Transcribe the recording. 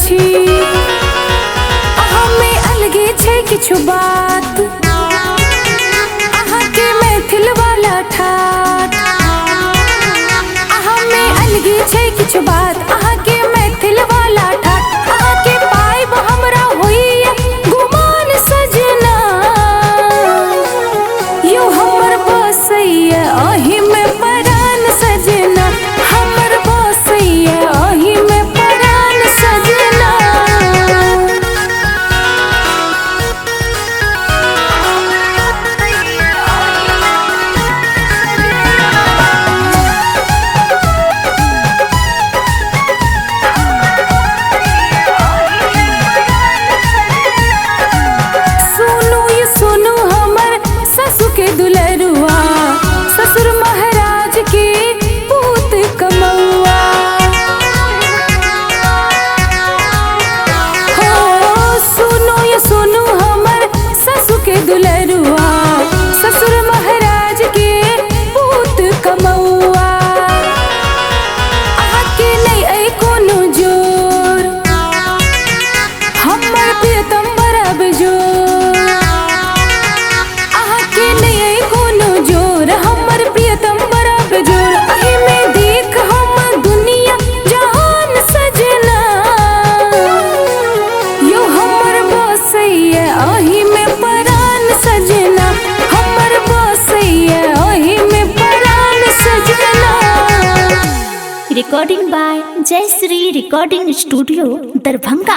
छी। हमें अलगे छै किछु बात, अहाँ के मैथिल वाला ठाट। हमें अलगे छै किछु बात, अहाँ के मैथिल वाला ठाट। अहाँ के पाइब हमरा होइया गुमान सजना, यौ हमर बसैया अहि में परान सजना, हमर बसैया अहि में परान सजना। के दुलरुआ ससुर महाराज के पूत कमौआ, हो सुनो ये सुनो हमर ससु के दुलरुआ ससुर महाराज के पूत कमौआ। अहाँ के नहीं अइ कोनो जोर, हमर प्रियतम बड़ा बेजोर। रिकॉर्डिंग बाय जय श्री रिकॉर्डिंग स्टूडियो दरभंगा।